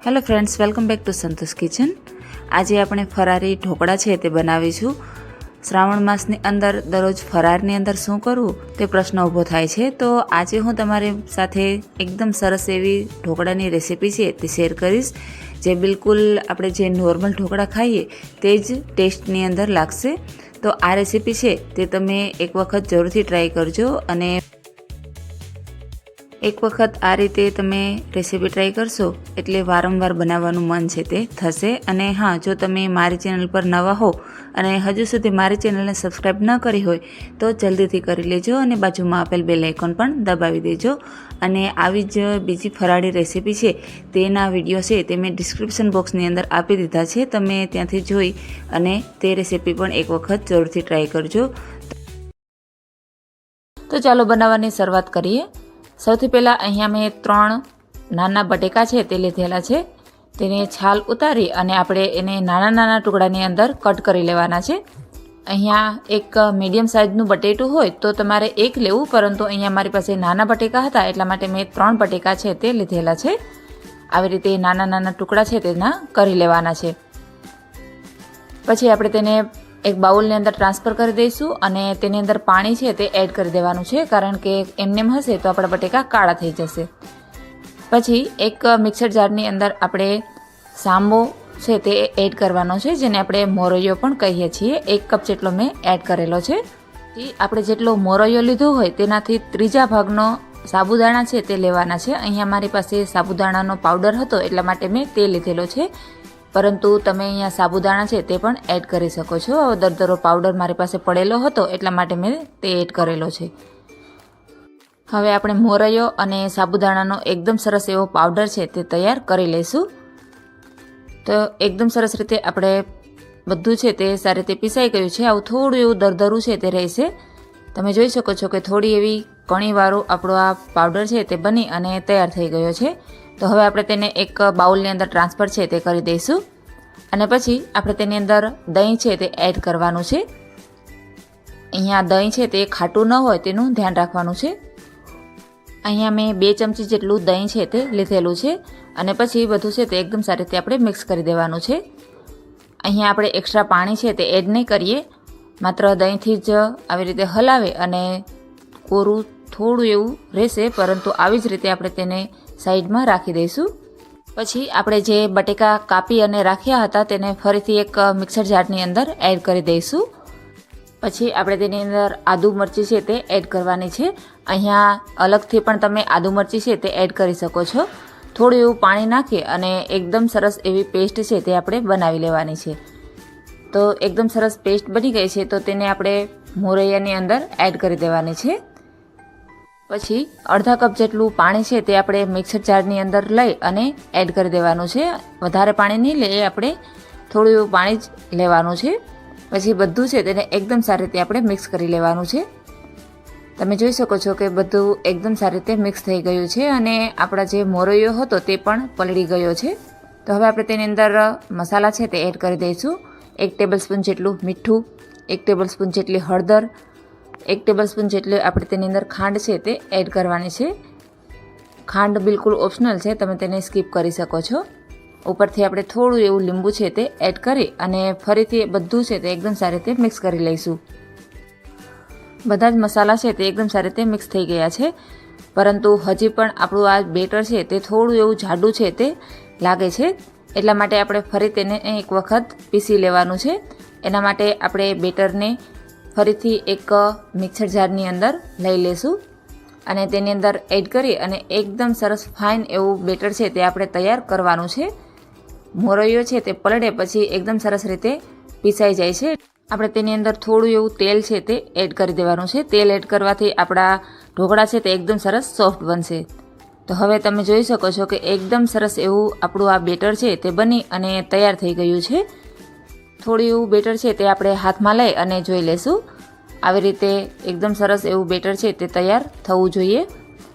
Hello friends, welcome back to Santosh kitchen. આજે આપણે ફરારી ઢોકળા છે તે બનાવીશું. શ્રાવણ માસની અંદર દરરોજ ફરારની અંદર શું કરવું તે પ્રશ્ન ઊભો થાય છે. તો આજે હું તમારી સાથે એકદમ સરસ એવી ઢોકળાની રેસીપી છે તે શેર કરીશ, જે બિલકુલ આપણે જે નોર્મલ ઢોકળા ખાઈએ તે જ ટેસ્ટની અંદર લાગશે. તો આ રેસીપી છે તે તમે એક વખત જરૂરથી ટ્રાય કરજો, અને એક વખત આ રીતે તમે રેસીપી ટ્રાય કરશો એટલે વારંવાર બનાવવાનું મન છે તે થશે. અને હા, જો તમે મારી ચેનલ પર નવા હો અને હજુ સુધી મારી ચેનલને સબસ્ક્રાઈબ ન કરી હોય તો જલ્દીથી કરી લેજો, અને બાજુમાં આપેલ બેલ આઇકોન પણ દબાવી દેજો. અને આવી જ બીજી ફરાળી રેસીપી છે તેના વિડીયો છે તે મેં ડિસ્ક્રિપ્શન બોક્સની અંદર આપી દીધા છે. તમે ત્યાંથી જોઈ અને તે રેસીપી પણ એક વખત જરૂરથી ટ્રાય કરજો. તો ચાલો બનાવવાની શરૂઆત કરીએ. સૌથી પહેલાં અહીંયા મેં 3 નાના બટેકા છે તે લીધેલા છે. તેને છાલ ઉતારી અને આપણે એને નાના નાના ટુકડાની અંદર કટ કરી લેવાના છે. અહીંયા એક મીડિયમ સાઇઝનું બટેટું હોય તો તમારે એક લેવું, પરંતુ અહીંયા મારી પાસે નાના બટેકા હતા એટલા માટે મેં 3 બટેકા છે તે લીધેલા છે. આવી રીતે નાના નાના ટુકડા છે તેના કરી લેવાના છે. પછી આપણે તેને એક બાઉલની અંદર ટ્રાન્સફર કરી દઈશું, અને તેની અંદર પાણી છે તે એડ કરી દેવાનું છે, કારણ કે એમનેમ હશે તો આપણા બટેકા કાળા થઈ જશે. પછી એક મિક્સર જારની અંદર આપણે સાંબો છે તે એડ કરવાનો છે, જેને આપણે મોરૈયો પણ કહીએ છીએ. 1 કપ જેટલો મેં એડ કરેલો છે. આપણે જેટલો મોરૈયો લીધો હોય તેનાથી 3જા ભાગનો સાબુદાણા છે તે લેવાના છે. અહીંયા મારી પાસે સાબુદાણાનો પાવડર હતો એટલા માટે મેં તે લીધેલો છે, પરંતુ તમે અહીંયા સાબુદાણા છે તે પણ એડ કરી શકો છો. દરદરો પાવડર મારી પાસે પડેલો હતો એટલા માટે મેં તે એડ કરેલો છે. હવે આપણે મોરૈયો અને સાબુદાણાનો એકદમ સરસ એવો પાવડર છે તે તૈયાર કરી લઈશું. તો એકદમ સરસ રીતે આપણે બધું છે તે સારી રીતે પીસાઈ ગયું છે. આવું થોડું એવું દરદરું છે તે રહેશે. તમે જોઈ શકો છો કે થોડી એવી કણીવાળું આપણો આ પાવડર છે તે બની અને તૈયાર થઈ ગયો છે. તો હવે આપણે તેને એક બાઉલની અંદર ટ્રાન્સફર છે તે કરી દઈશું, અને પછી આપણે તેની અંદર દહીં છે તે એડ કરવાનું છે. અહીંયા દહીં છે તે ખાટું ન હોય તેનું ધ્યાન રાખવાનું છે. અહીંયા મેં 2 ચમચી જેટલું દહીં છે તે લીધેલું છે, અને પછી બધું છે તે એકદમ સારી રીતે આપણે મિક્સ કરી દેવાનું છે. અહીંયા આપણે એક્સ્ટ્રા પાણી છે તે એડ નહીં કરીએ, માત્ર દહીંથી જ આવી રીતે હલાવે અને કોરું થોડું એવું રહેશે, પરંતુ આવી જ રીતે આપણે તેને સાઈડમાં રાખી દઈશું. પછી આપણે જે બટેકા કાપી અને રાખ્યા હતા તેને ફરીથી એક મિક્સર જારની અંદર એડ કરી દઈશું. પછી આપણે તેની અંદર આદુ મરચી છે તે એડ કરવાની છે. અહીંયા અલગથી પણ તમે આદુ મરચી છે તે એડ કરી શકો છો. થોડું એવું પાણી નાખી અને એકદમ સરસ એવી પેસ્ટ છે તે આપણે બનાવી લેવાની છે. તો એકદમ સરસ પેસ્ટ બની ગઈ છે, તો તેને આપણે મોરૈયાની અંદર એડ કરી દેવાની છે. પછી અડધા કપ જેટલું પાણી છે તે આપણે મિક્સર જારની અંદર લઈ અને એડ કરી દેવાનું છે. વધારે પાણી નહીં લઈએ, આપણે થોડું એવું પાણી જ લેવાનું છે. પછી બધું છે તેને એકદમ સારી રીતે આપણે મિક્સ કરી લેવાનું છે. તમે જોઈ શકો છો કે બધું એકદમ સારી રીતે મિક્સ થઈ ગયું છે, અને આપણા જે મોરૈયો હતો તે પણ પલળી ગયો છે. તો હવે આપણે તેની અંદર મસાલા છે તે એડ કરી દઈશું. 1 ટેબલસ્પૂન જેટલું મીઠું, 1 ટેબલસ્પૂન જેટલી હળદર, 1 ટેબલસ્પૂન જેટલી આપણે તેની અંદર ખાંડ છે તે એડ કરવાની છે. ખાંડ બિલકુલ ઓપ્શનલ છે, તમે તેને સ્કીપ કરી શકો છો. ઉપરથી આપણે થોડું એવું લીંબુ છે તે એડ કરી અને ફરીથી બધું છે તે એકદમ સારી રીતે મિક્સ કરી લઈશું. બધા જ મસાલા છે તે એકદમ સારી રીતે મિક્સ થઈ ગયા છે, પરંતુ હજી પણ આપણું આ બેટર છે તે થોડું એવું જાડું છે તે લાગે છે. એટલા માટે આપણે ફરી તેને એક વખત પીસી લેવાનું છે. એના માટે આપણે બેટરને ફરીથી એક મિક્સર જારની અંદર લઈ લેશું, અને તેની અંદર એડ કરી અને એકદમ સરસ ફાઇન એવું બેટર છે તે આપણે તૈયાર કરવાનું છે. મોરૈયો છે તે પલળે પછી એકદમ સરસ રીતે પીસાઈ જાય છે. આપણે તેની અંદર થોડું એવું તેલ છે તે એડ કરી દેવાનું છે. તેલ એડ કરવાથી આપણા ઢોકળા છે તે એકદમ સરસ સોફ્ટ બનશે. તો હવે તમે જોઈ શકો છો કે એકદમ સરસ એવું આપણું આ બેટર છે તે બની અને તૈયાર થઈ ગયું છે. થોડું એવું બેટર છે તે આપણે હાથમાં લઈ અને જોઈ લેશું. આવી રીતે એકદમ સરસ એવું બેટર છે તે તૈયાર થવું જોઈએ.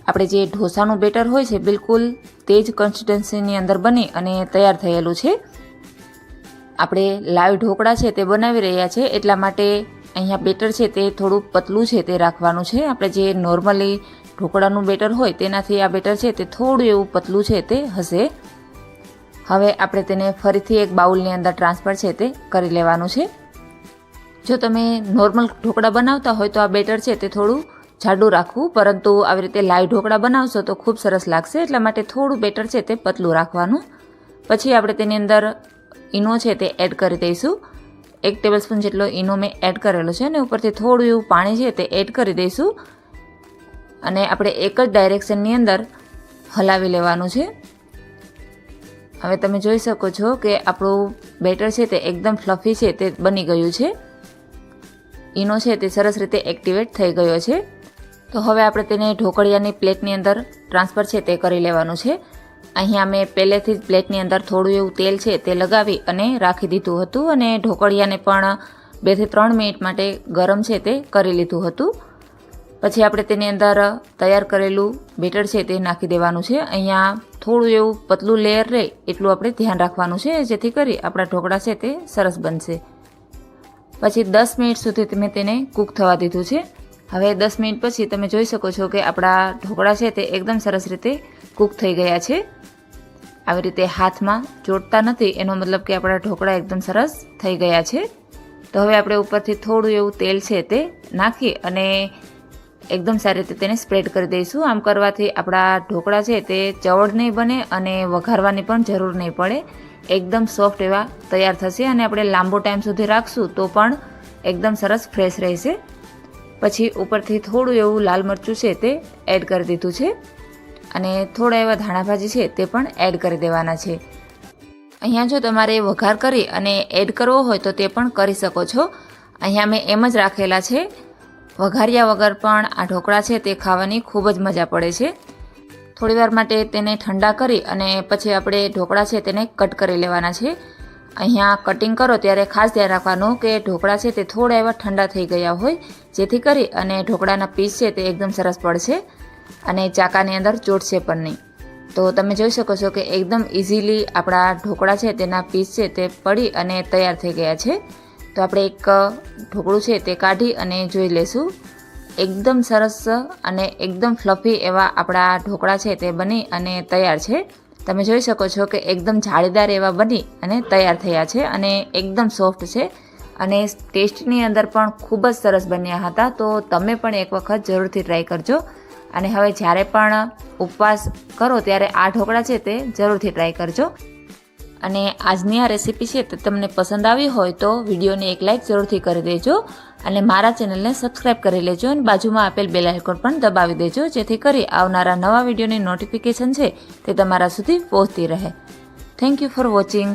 આપણે જે ઢોસાનું બેટર હોય છે બિલકુલ તે જ કન્સિસ્ટન્સીની અંદર બની અને તૈયાર થયેલું છે. આપણે લાઈવ ઢોકળા છે તે બનાવી રહ્યા છે, એટલા માટે અહીંયા બેટર છે તે થોડું પતલું છે તે રાખવાનું છે. આપણે જે નોર્મલી ઢોકળાનું બેટર હોય તેનાથી આ બેટર છે તે થોડું એવું પતલું છે તે હશે. હવે આપણે તેને ફરીથી એક બાઉલની અંદર ટ્રાન્સફર છે તે કરી લેવાનું છે. જો તમે નોર્મલ ઢોકળા બનાવતા હોય તો આ બેટર છે તે થોડું જાડું રાખવું, પરંતુ આવી રીતે લાઈવ ઢોકળા બનાવશો તો ખૂબ સરસ લાગશે, એટલા માટે થોડું બેટર છે તે પતલું રાખવાનું. પછી આપણે તેની અંદર ઈનો છે તે એડ કરી દઈશું. 1 ટેબલસ્પૂન જેટલો ઈનો મેં એડ કરેલો છે અને ઉપરથી થોડું એવું પાણી છે તે એડ કરી દઈશું અને આપણે એક જ ડાયરેક્શનની અંદર હલાવી લેવાનું છે. હવે તમે જોઈ શકો છો કે આપણું બેટર છે તે એકદમ ફ્લફી છે તે બની ગયું છે. ઈનો છે તે સરસ રીતે એક્ટિવેટ થઈ ગયો છે. તો હવે આપણે તેને ઢોકળિયાની પ્લેટની અંદર ટ્રાન્સફર છે તે કરી લેવાનું છે. અહીંયા મેં પહેલેથી જ પ્લેટની અંદર થોડું એવું તેલ છે તે લગાવી અને રાખી દીધું હતું અને ઢોકળિયાને પણ 2 થી 3 મિનિટ માટે ગરમ છે તે કરી લીધું હતું. પછી આપણે તેની અંદર તૈયાર કરેલું બેટર છે તે નાખી દેવાનું છે. અહીંયા થોડું એવું પતલું લેયર રહે એટલું આપણે ધ્યાન રાખવાનું છે, જેથી કરી આપણા ઢોકળા છે તે સરસ બનશે. પછી 10 મિનિટ સુધી મેં તેને કૂક થવા દીધું છે. હવે 10 મિનિટ પછી તમે જોઈ શકો છો કે આપણા ઢોકળા છે તે એકદમ સરસ રીતે કૂક થઈ ગયા છે. આવી રીતે હાથમાં ચોટતા નથી, એનો મતલબ કે આપણા ઢોકળા એકદમ સરસ થઈ ગયા છે. તો હવે આપણે ઉપરથી થોડું એવું તેલ છે તે નાખી અને એકદમ સારી રીતે તેને સ્પ્રેડ કરી દઈશું. આમ કરવાથી આપણા ઢોકળા છે તે ચવડ નહીં બને અને વઘારવાની પણ જરૂર નહીં પડે, એકદમ સોફ્ટ એવા તૈયાર થશે અને આપણે લાંબો ટાઈમ સુધી રાખશું તો પણ એકદમ સરસ ફ્રેશ રહેશે. પછી ઉપરથી થોડું એવું લાલ મરચું છે તે એડ કરી દીધું છે અને થોડા એવા ધાણાભાજી છે તે પણ એડ કરી દેવાના છે. અહીંયા જો તમારે વઘાર કરી અને એડ કરવો હોય તો તે પણ કરી શકો છો. અહીંયા મેં એમ જ રાખેલા છે. વઘાર્યા વગર પણ આ ઢોકળા છે તે ખાવાની ખૂબ જ મજા પડે છે. થોડીવાર માટે તેને ઠંડા કરી અને પછી આપણે ઢોકળા છે તેને કટ કરી લેવાના છે. અહીંયા કટિંગ કરો ત્યારે ખાસ ધ્યાન રાખવાનું કે ઢોકળા છે તે થોડા એવા ઠંડા થઈ ગયા હોય, જેથી કરી અને ઢોકળાના પીસ છે તે એકદમ સરસ પડશે અને ચાકાની અંદર ચોટશે પણ નહીં. તો તમે જોઈ શકો છો કે એકદમ ઇઝીલી આપણા ઢોકળા છે તેના પીસ છે તે પડી અને તૈયાર થઈ ગયા છે. તો આપણે એક ઢોકળું છે તે કાઢી અને જોઈ લેશું. એકદમ સરસ અને એકદમ ફ્લફી એવા આપણા ઢોકળા છે તે બની અને તૈયાર છે. તમે જોઈ શકો છો કે એકદમ જાળીદાર એવા બની અને તૈયાર થયા છે અને એકદમ સોફ્ટ છે અને ટેસ્ટની અંદર પણ ખૂબ જ સરસ બન્યા હતા. તો તમે પણ એક વખત જરૂરથી ટ્રાય કરજો અને હવે જ્યારે પણ ઉપવાસ કરો ત્યારે આ ઢોકળા છે તે જરૂરથી ટ્રાય કરજો. અને આજની આ રેસીપી છે તે તમને પસંદ આવી હોય તો વિડીયોને એક લાઇક જરૂરથી કરી દેજો અને મારા ચેનલને સબસ્ક્રાઈબ કરી લેજો અને બાજુમાં આપેલ બેલ આઇકોન પણ દબાવી દેજો, જેથી કરી આવનારા નવા વિડીયોની નોટિફિકેશન છે તે તમારા સુધી પહોંચતી રહે. Thank you for watching.